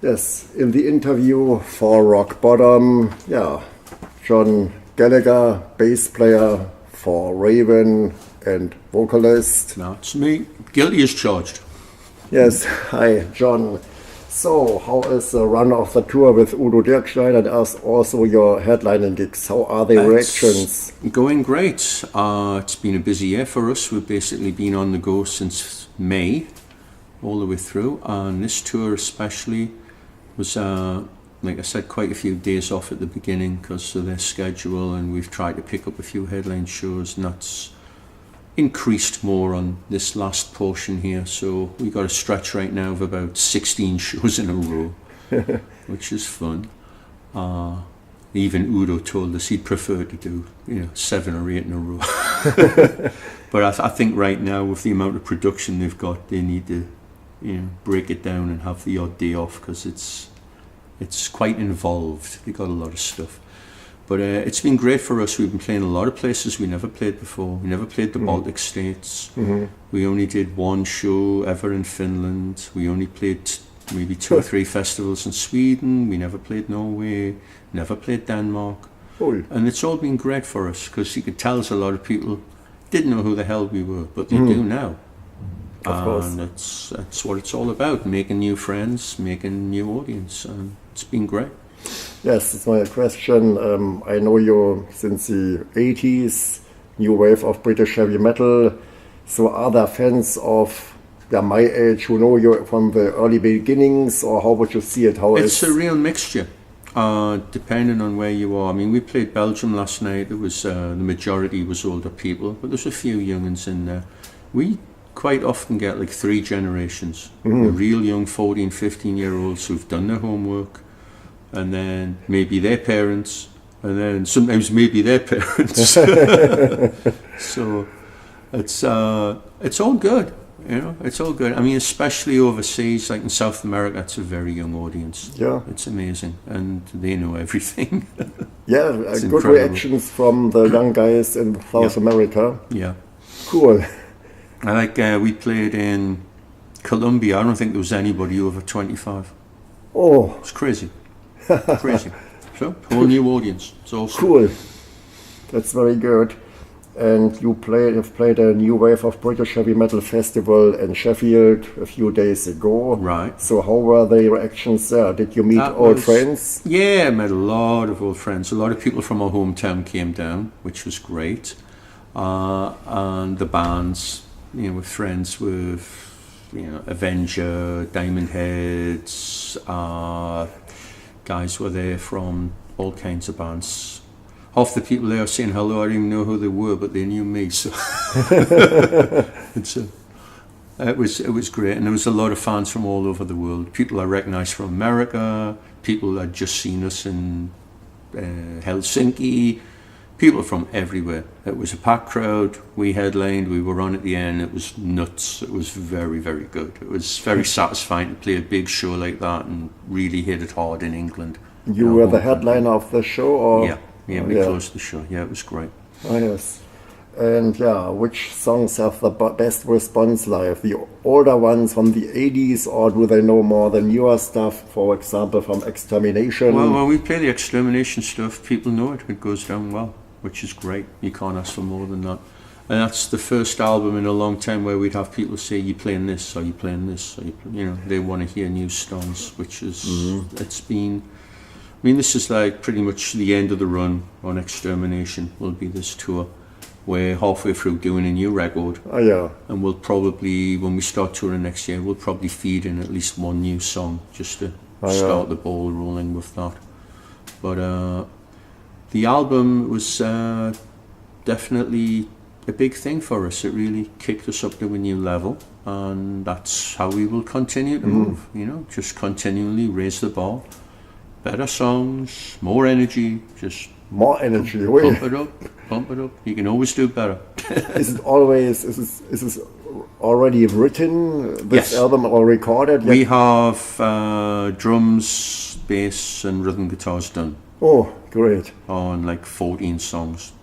Yes, in the interview for Rock Bottom, John Gallagher, bass player for Raven and vocalist. That's me. Guilty as charged. Yes, hi John. So, how is the run of the tour with Udo Dirkschneider and also your headlining gigs? How are the reactions? Going great. It's been a busy year for us. We've basically been on the go since May, all the way through. And this tour especially was, like I said, quite a few days off at the beginning because of their schedule, and we've tried to pick up a few headline shows, and that's increased more on this last portion here. So we got a stretch right now of about 16 shows in a row, which is fun. Even Udo told us he'd prefer to do 7 or 8 in a row. But I think right now, with the amount of production they've got, they need to break it down and have the odd day off, because it's quite involved. They got a lot of stuff. But it's been great for us. We've been playing a lot of places we never played before. We never played the Baltic states. We only did 1 show ever in Finland. We only played maybe 2 or 3 festivals in Sweden. We never played Norway, never played Denmark. And it's all been great for us, because you could tell us a lot of people didn't know who the hell we were, but they do now. And that's what it's all about, making new friends, making new audience, and it's been great. Yes, it's my question. I know you since the 80s, new wave of British heavy metal. So are there fans of my age who know you from the early beginnings, or how would you see it? It's a real mixture, depending on where you are. I mean, we played Belgium last night. There was the majority was older people, but there's a few young'uns in there. We quite often get like 3 generations. The real young 14, 15-year-olds who've done their homework, and then maybe their parents, and then sometimes maybe their parents. So it's all good, it's all good. I mean, especially overseas, like in South America, it's a very young audience. Yeah. It's amazing, and they know everything. Good incredible reactions from the young guys in South America. Yeah. Cool. We played in Colombia. I don't think there was anybody over 25. Oh. It's crazy. Crazy. So, whole new audience. It's awesome. Cool. That's very good. And you have played a new wave of British heavy metal festival in Sheffield a few days ago. Right. So how were the reactions there? Did you meet old friends? Yeah, I met a lot of old friends. A lot of people from our hometown came down, which was great. And the bands, we're friends with, Avenger, Diamond Heads, guys were there from all kinds of bands. Half the people there were saying hello, I didn't even know who they were, but they knew me. So it was great, and there was a lot of fans from all over the world. People I recognised from America, people that had just seen us in Helsinki, people from everywhere. It was a packed crowd. We headlined, we were on at the end. It was nuts. It was very, very good. It was very satisfying to play a big show like that and really hit it hard in England. You were the headliner of the show? Or? Yeah, we closed the show. Yeah, it was great. Oh, yes. And which songs have the best response live? The older ones from the 80s, or do they know more the newer stuff, for example, from Extermination? Well, when we play the Extermination stuff, people know it. It goes down well, which is great. You can't ask for more than that. And that's the first album in a long time where we'd have people say, you playing this, or you playing this, or they want to hear new songs, which is, it's been, this is like pretty much the end of the run on Extermination, will be this tour. We're halfway through doing a new record. And we'll probably, when we start touring next year, we'll probably feed in at least 1 new song just to start the ball rolling with that. But the album was definitely a big thing for us. It really kicked us up to a new level, and that's how we will continue to move, just continually raise the bar. Better songs, more energy, just more energy. Pump it up. You can always do better. Is this already written, this album, or recorded? We have drums, bass and rhythm guitars done. Oh, great. On like 14 songs.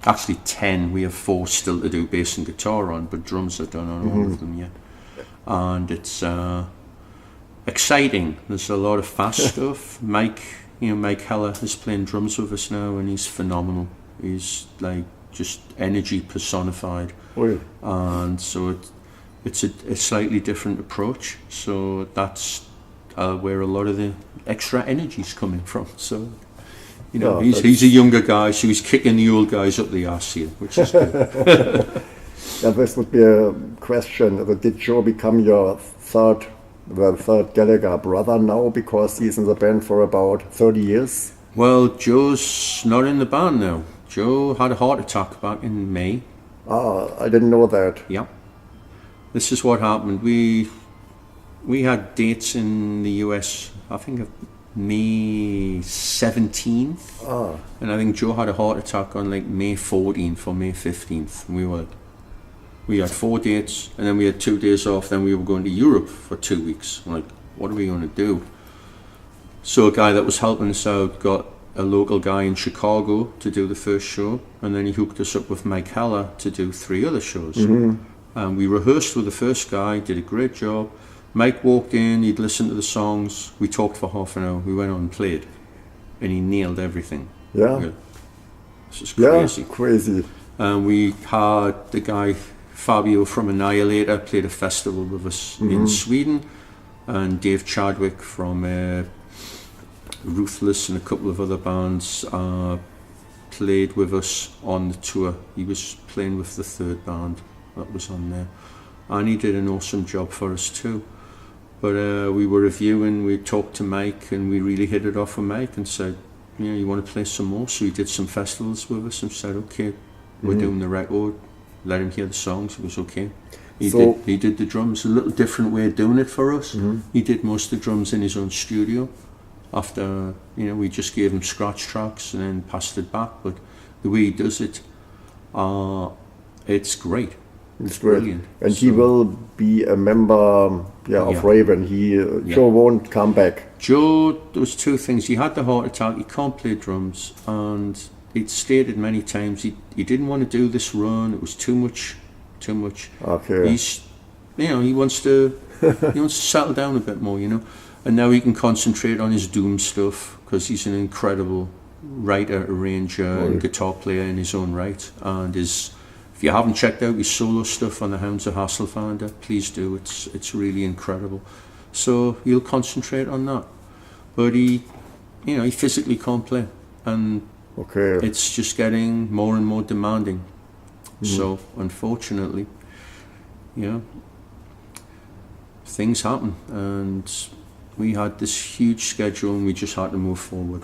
Actually 10. We have 4 still to do bass and guitar on, but drums are done on all of them yet. And it's exciting. There's a lot of fast stuff. Mike Heller is playing drums with us now, and he's phenomenal. He's like just energy personified. Oh, yeah. And so it's a slightly different approach. So that's where a lot of the extra energy's coming from. So, he's a younger guy, so he's kicking the old guys up the arse here, which is good. Yeah, this would be a question. Did Joe become your third Gallagher brother now, because he's in the band for about 30 years? Well, Joe's not in the band now. Joe had a heart attack back in May. Ah, I didn't know that. Yeah. This is what happened. We had dates in the US, I think of May 17th. Ah. And I think Joe had a heart attack on like May 14th or May 15th. We had 4 dates, and then we had 2 days off. Then we were going to Europe for 2 weeks. I'm like, what are we going to do? So a guy that was helping us out got a local guy in Chicago to do the first show, and then he hooked us up with Mike Heller to do 3 other shows. Mm-hmm. And we rehearsed with the first guy, did a great job. Mike walked in, he'd listened to the songs. We talked for half an hour. We went on and played, and he nailed everything. Yeah. This is crazy. Yeah, crazy. And we had the guy Fabio from Annihilator played a festival with us in Sweden, and Dave Chadwick from Ruthless and a couple of other bands played with us on the tour. He was playing with the third band that was on there, and he did an awesome job for us too. But we were reviewing, we talked to Mike, and we really hit it off with Mike and said, you want to play some more? So he did some festivals with us and said, okay, we're doing the record. Let him hear the songs. It was okay. He did the drums, a little different way of doing it for us. He did most of the drums in his own studio. After we just gave him scratch tracks and then passed it back. But the way he does it, it's great. It's great. Brilliant. And he will be a member of Raven. Joe won't come back. Joe, there was 2 things. He had the heart attack. He can't play drums, and he'd stated many times he didn't want to do this run. It was too much. Okay. He wants to settle down a bit more, and now he can concentrate on his Doom stuff, because he's an incredible writer, arranger, and guitar player in his own right. And if you haven't checked out his solo stuff on the Hounds of Hasselfinder, please do. It's really incredible. So he'll concentrate on that, but he physically can't play, and it's just getting more and more demanding. So unfortunately, things happen, and we had this huge schedule, and we just had to move forward.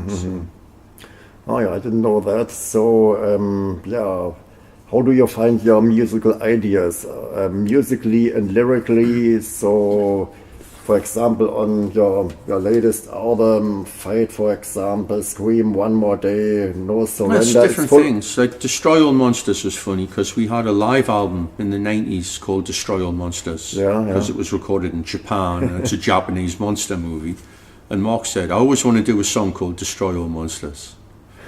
So. Oh yeah, I didn't know that. So how do you find your musical ideas, musically and lyrically? So, for example, on your latest album, Fight, for example, Scream, One More Day, No Surrender. That's different things. Like Destroy All Monsters was funny, because we had a live album in the 90s called Destroy All Monsters, because it was recorded in Japan, and it's a Japanese monster movie. And Mark said, I always want to do a song called Destroy All Monsters.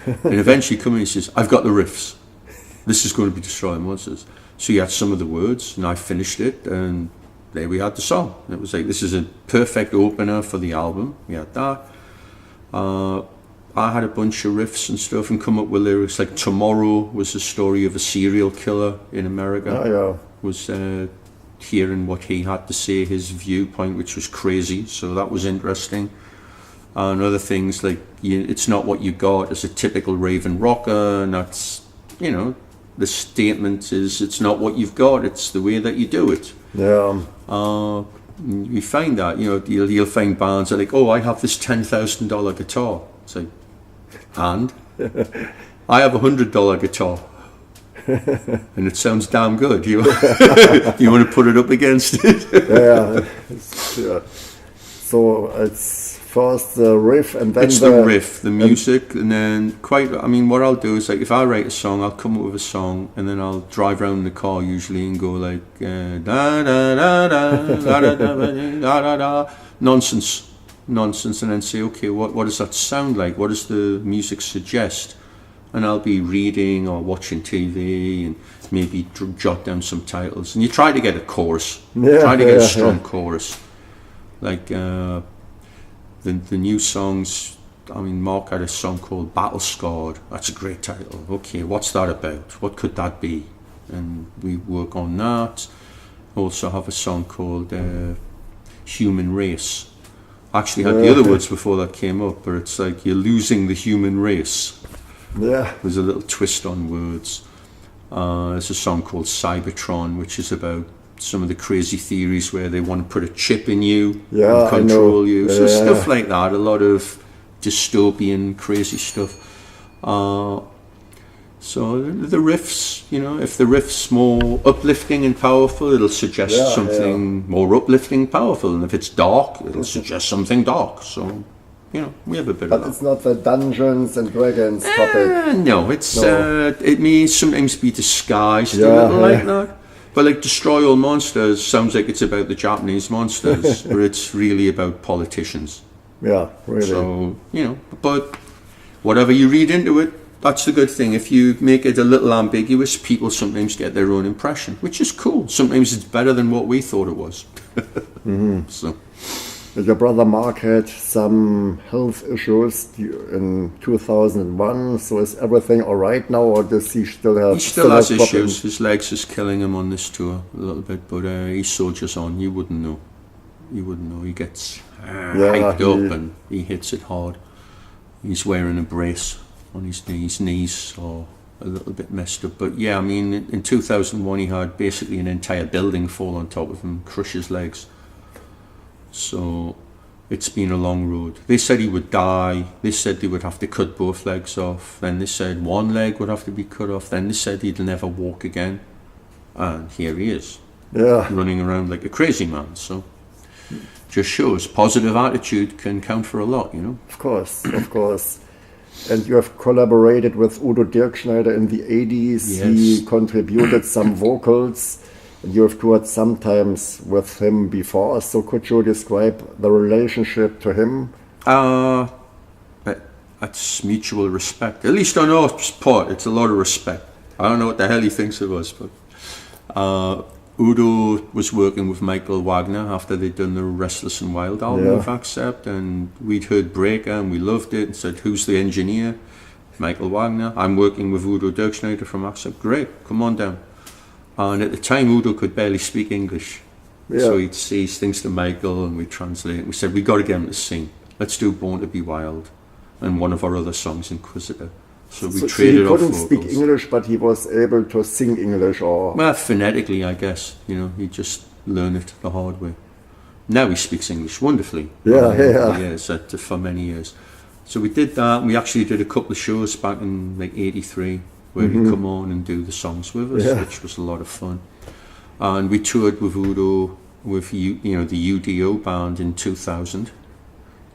And eventually come in and he says, I've got the riffs. This is going to be Destroy All Monsters. So he had some of the words, and I finished it, and there we had the song. It was like, this is a perfect opener for the album. We had that. I had a bunch of riffs and stuff and come up with lyrics like Tomorrow was the story of a serial killer in America. Was hearing what he had to say, his viewpoint, which was crazy. So that was interesting. And other things like, it's not what you got as a typical Raven rocker, and that's, the statement is, it's not what you've got, it's the way that you do it. Yeah. You find that, you'll find bands that are like, oh, I have this $10,000 guitar. It's like, and? I have a $100 guitar. And it sounds damn good. You want to put it up against it? Yeah. So it's first the riff, and then it's the riff, the music, and then what I'll do is, like, if I write a song, I'll come up with a song, and then I'll drive around in the car usually and go like da da da da da da da da, nonsense, and then say, okay, what does that sound like? What does the music suggest? And I'll be reading or watching TV and maybe jot down some titles, and you try to get a chorus, try to get a strong chorus. Like the new songs. I mean, Mark had a song called Battle Scarred. That's a great title. Okay, what's that about? What could that be? And we work on that. Also have a song called Human Race. I actually had the other words before that came up, but it's like you're losing the human race. Yeah. There's a little twist on words. There's a song called Cybertron, which is about some of the crazy theories where they want to put a chip in you and control you. So stuff like that, a lot of dystopian, crazy stuff. So the riffs, you know, if the riff's more uplifting and powerful, it'll suggest something more uplifting, powerful. And if it's dark, it'll suggest something dark. So, you know, we have a bit of that. But it's not the Dungeons and Dragons topic. No, it's it may sometimes be disguised a little like that. But like Destroy All Monsters sounds like it's about the Japanese monsters, but it's really about politicians. Yeah, really. So, you know, but whatever you read into it, that's the good thing. If you make it a little ambiguous, people sometimes get their own impression, which is cool. Sometimes it's better than what we thought it was. So, your brother Mark had some health issues in 2001. So is everything all right now, or does he still have? He still has issues. His legs is killing him on this tour a little bit, but he soldiers on. You wouldn't know. You wouldn't know. He gets hyped up and he hits it hard. He's wearing a brace on his knees are a little bit messed up. But yeah, I mean, in 2001 he had basically an entire building fall on top of him, crush his legs. So it's been a long road. They said he would die. They said they would have to cut both legs off. Then they said one leg would have to be cut off. Then they said he'd never walk again. And here he is, running around like a crazy man. So just shows positive attitude can count for a lot, you know. Of course, of course. And you have collaborated with Udo Dirkschneider in the 80s. Yes. He contributed some vocals. And you have toured sometimes with him before. So could you describe the relationship to him? It's mutual respect. At least on our part, it's a lot of respect. I don't know what the hell he thinks of us, but Udo was working with Michael Wagner after they'd done the Restless and Wild album of Accept, and we'd heard Breaker and we loved it and said, who's the engineer? Michael Wagner. I'm working with Udo Dirkschneider from Accept. Great, come on down. And at the time Udo could barely speak English, so he'd say things to Michael and we'd translate it. We said, we got to get him to sing. Let's do Born to be Wild and one of our other songs, Inquisitor. So we traded off vocals. He couldn't speak English, but he was able to sing English, or well, phonetically, I guess. You know, he just learned it the hard way. Now he speaks English wonderfully. Yes, for many years. So we did that. And we actually did a couple of shows back in like '83 where he'd come on and do the songs with us, which was a lot of fun. And we toured with Udo with the UDO band in 2000.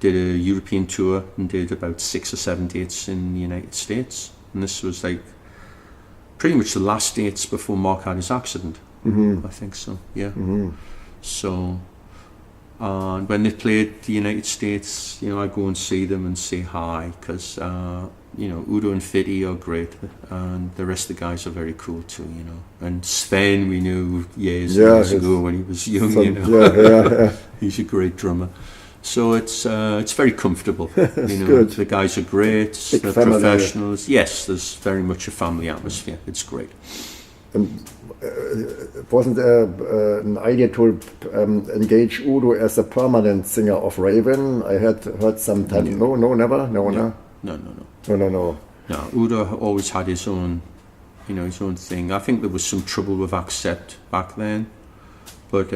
Did a European tour and did about 6 or 7 dates in the United States, and this was like pretty much the last dates before Mark had his accident. I think so. So and when they played the United States, you know, I go and see them and say hi, because you know, Udo and Fitty are great, and the rest of the guys are very cool too, you know. And Sven we knew years ago when he was young, you know. He's a great drummer. So it's very comfortable. You know, good. The guys are great. They're professionals. Yes, there's very much a family atmosphere. It's great. Wasn't there an idea to engage Udo as a permanent singer of Raven? I had heard sometime. No, never. No. No. Udo always had his own, you know, his own thing. I think there was some trouble with Accept back then, but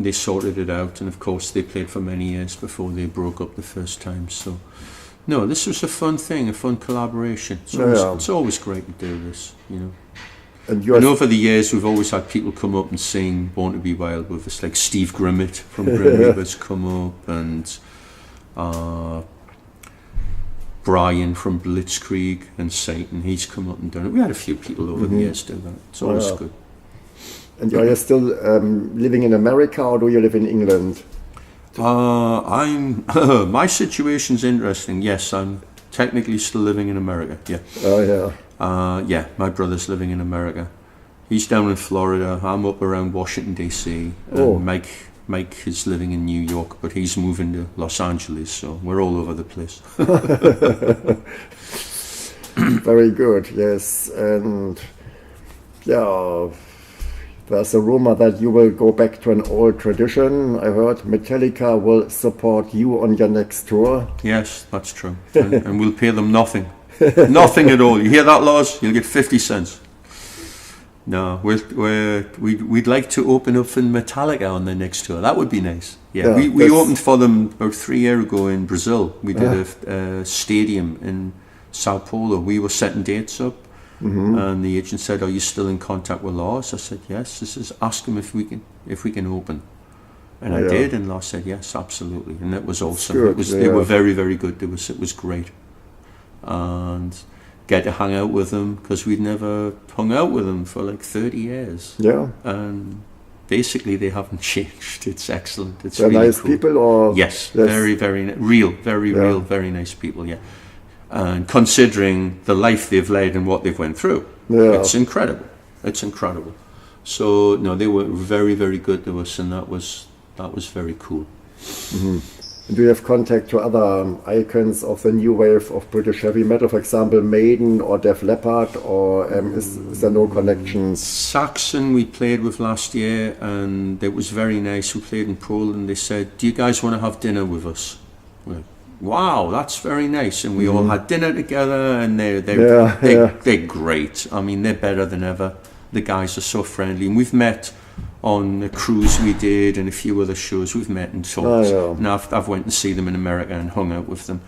they sorted it out, and of course they played for many years before they broke up the first time. So no, this was a fun thing, a fun collaboration. It's always great to do this, you know. And over the years we've always had people come up and sing Born to be Wild with us, like Steve Grimmett from Grim Reaper's come up, and Brian from Blitzkrieg and Satan, he's come up and done it. We had a few people over the years do that. It's always good. And are you still living in America, or do you live in England? My situation's interesting. Yes, I'm technically still living in America. Yeah. My brother's living in America. He's down in Florida. I'm up around Washington D.C. And Mike is living in New York, but he's moving to Los Angeles, so we're all over the place. Very good, yes. And yeah, there's a rumor that you will go back to an old tradition. I heard Metallica will support you on your next tour. Yes, that's true. And we'll pay them nothing. Nothing at all. You hear that, Lars? You'll get 50 cents. No, we'd like to open up for Metallica on their next tour. That would be nice. Yeah, we opened for them about 3 years ago in Brazil. We did a stadium in Sao Paulo. We were setting dates up, and the agent said, "Are you still in contact with Lars?" I said, "Yes." This is ask him if we can open, and I did, and Lars said, "Yes, absolutely," and it was awesome. Good, they were very, very good. It was great, and get to hang out with them because we'd never hung out with them for like 30 years. Yeah, and basically they haven't changed. It's excellent. It's they're really nice cool. people, or yes, very, very real, real, very nice people. Yeah. And considering the life they've led and what they've went through, it's incredible. It's incredible. So no, they were very, very good to us, and that was very cool. Do you have contact to other icons of the new wave of British heavy metal, for example, Maiden or Def Leppard, or is there no connections? Saxon we played with last year, and it was very nice. We played in Poland. They said, "Do you guys want to have dinner with us?" We're like, wow, that's very nice. And we all had dinner together, and they're great. I mean, they're better than ever. The guys are so friendly, and we've met on a cruise we did and a few other shows. We've met and talked. And I've went and see them in America and hung out with them.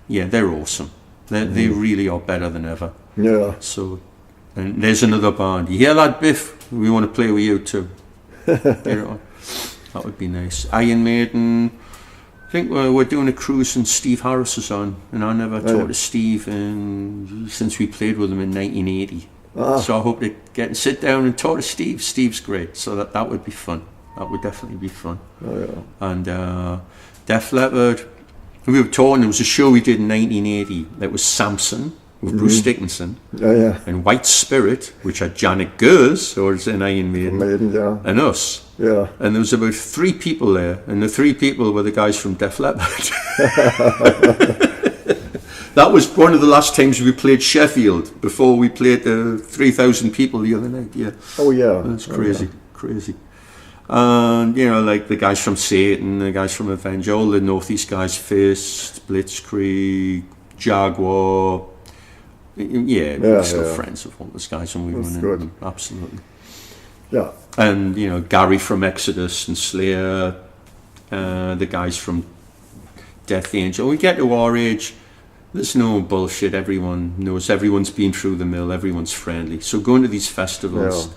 Yeah, they're awesome. They really are better than ever. Yeah. So, and there's another band. You hear that, Biff? We want to play with you too. That would be nice. Iron Maiden. I think we're doing a cruise and Steve Harris is on, and I never talked to Steve since we played with him in 1980. So I hope to get and sit down and talk to Steve. Steve's great, so that would be fun. That would definitely be fun. And Def Leppard, we were talking, there was a show we did in 1980 that was Samson with Bruce Dickinson, and White Spirit, which had Janet Gers, or it's in Iron Maiden, and us. Yeah. And there was about 3 people there, and the 3 people were the guys from Def Leppard. That was one of the last times we played Sheffield, before we played 3,000 people the other night. Yeah. Oh yeah. That's crazy, crazy. And like the guys from Satan, the guys from Avenge, all the Northeast guys, Fist, Blitzkrieg, Jaguar. We're still friends with all those guys, and we went into them. Absolutely. Yeah. And Gary from Exodus and Slayer, the guys from Death Angel. We get to our age, there's no bullshit. Everyone knows, everyone's been through the mill, everyone's friendly. So going to these festivals,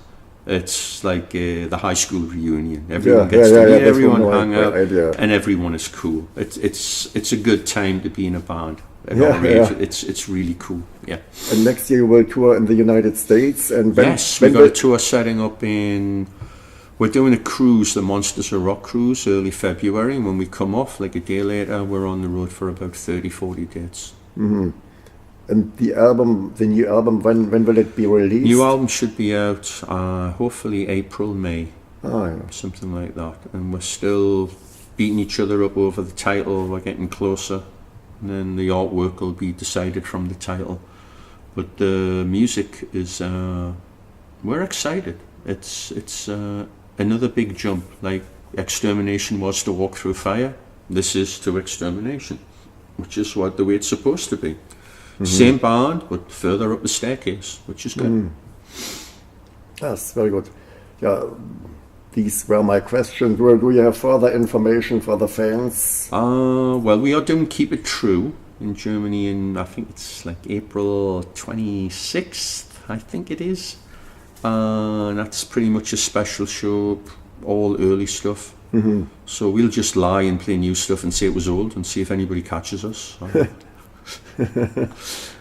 it's like the high school reunion. Everyone gets to meet everyone, hang out, and everyone is cool. It's a good time to be in a band. At our age, it's really cool. Yeah. And next year you will tour in the United States, and we got a tour setting up in. We're doing a cruise, the Monsters of Rock cruise, early February. And when we come off, like a day later, we're on the road for about 30, 40 dates. And the new album, when will it be released? New album should be out, hopefully April, May, something like that. And we're still beating each other up over the title. We're getting closer. And then the artwork will be decided from the title. But the music is, we're excited. It's another big jump. Like Extermination was to Walk Through Fire. This is to Extermination, which is the way it's supposed to be. Same band, but further up the staircase, which is good. That's very good. Yeah. These were my questions. Do you have further information for the fans? Well, we are doing Keep It True in Germany, and I think it's like April 26th, I think it is. And that's pretty much a special show, all early stuff. So we'll just lie and play new stuff and say it was old and see if anybody catches us.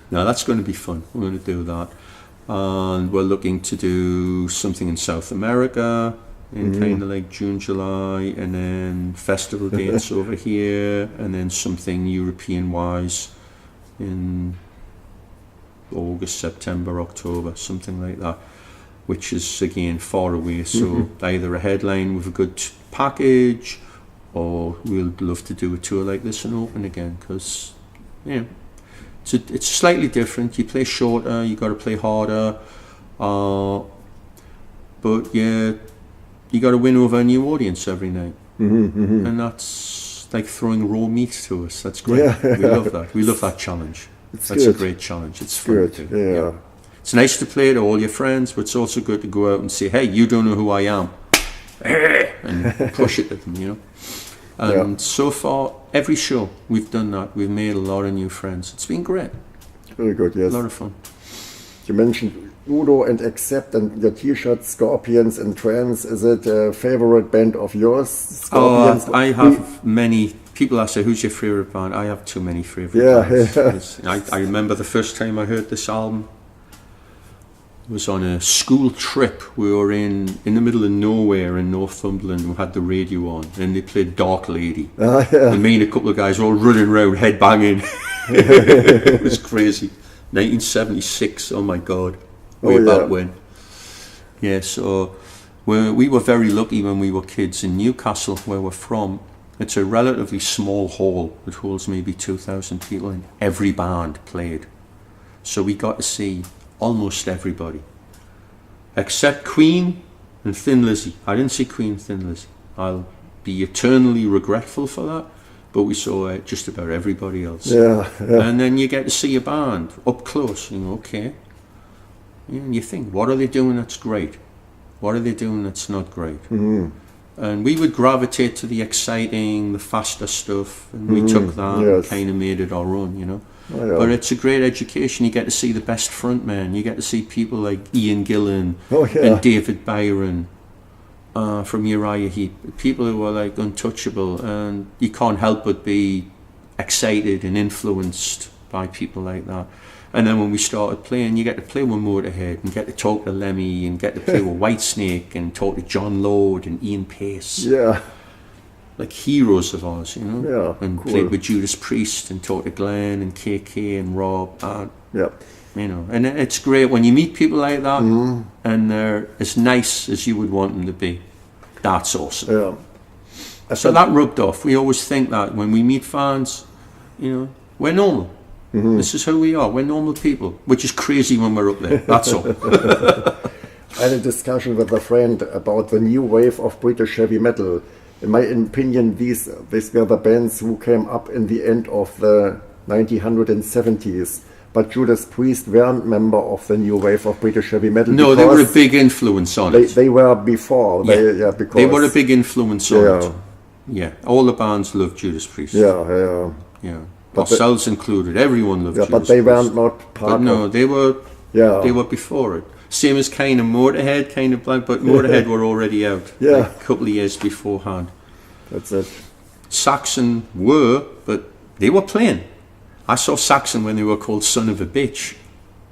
No, that's going to be fun. We're going to do that. And we're looking to do something in South America in kind of like June, July, and then festival dates over here, and then something European-wise in August, September, October, something like that, which is again far away. So either a headline with a good package, or we'd love to do a tour like this and open again, because it's slightly different. You play shorter, you got to play harder, but yeah, you got to win over a new audience every night, and that's like throwing raw meat to us. That's great. We love that. We love that challenge. That's a great challenge. It's fun too. Yeah. It's nice to play to all your friends, but it's also good to go out and say, hey, you don't know who I am, and push it at them, you know. And so far, every show we've done that. We've made a lot of new friends. It's been great. Very good, yes. A lot of fun. You mentioned Udo and Accept and your T-shirt, Scorpions and Trance. Is it a favorite band of yours, Scorpions? I have many. People ask, who's your favorite band? I have too many favorite bands. I remember the first time I heard this album. It was on a school trip. We were in the middle of nowhere in Northumberland. We had the radio on, and they played Dark Lady. And me and a couple of guys were all running around, head banging. It was crazy. 1976. Oh my God, way back when. Yeah, so we were very lucky when we were kids in Newcastle, where we're from. It's a relatively small hall. It holds maybe 2,000 people, and every band played. So we got to see almost everybody, except Queen and Thin Lizzy. I didn't see Queen and Thin Lizzy. I'll be eternally regretful for that, but we saw just about everybody else. And then you get to see a band up close, you know, okay. And you think, what are they doing that's great? What are they doing that's not great? And we would gravitate to the exciting, the faster stuff, and we took that and kind of made it our own, you know. But it's a great education. You get to see the best frontmen. You get to see people like Ian Gillan and David Byron from Uriah Heep. People who are like untouchable, and you can't help but be excited and influenced by people like that. And then when we started playing, you get to play with Motorhead and get to talk to Lemmy and get to play with Whitesnake and talk to John Lord and Ian Pace. Like heroes of ours, you know. And played with Judas Priest and talked to Glenn and KK and Rob. You know, and it's great when you meet people like that and they're as nice as you would want them to be. That's awesome. So that rubbed off. We always think that when we meet fans, you know, we're normal. This is who we are. We're normal people, which is crazy when we're up there. That's all. I had a discussion with a friend about the new wave of British heavy metal. In my opinion, these were the bands who came up in the end of the 1970s. But Judas Priest weren't member of the new wave of British heavy metal. No, they were a big influence on it. They were before. Because they were a big influence on it. Yeah, all the bands loved Judas Priest. Yeah. But ourselves included, everyone loved Judas but they Priest. were not part no, they were before it. Same as kind of Motorhead, but Motorhead were already out like a couple of years beforehand. That's it. Saxon were, but they were playing. I saw Saxon when they were called Son of a Bitch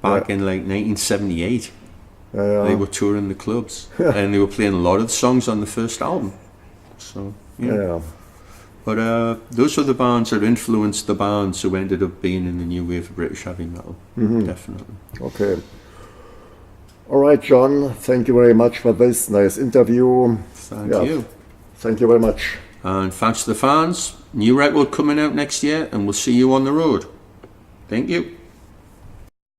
back in like 1978. They were touring the clubs and they were playing a lot of the songs on the first album. So, But those are the bands that influenced the bands who ended up being in the new wave of British heavy metal. Definitely. Okay. All right, John. Thank you very much for this nice interview. Thank you. Thank you very much. And thanks to the fans. New record coming out next year, and we'll see you on the road. Thank you.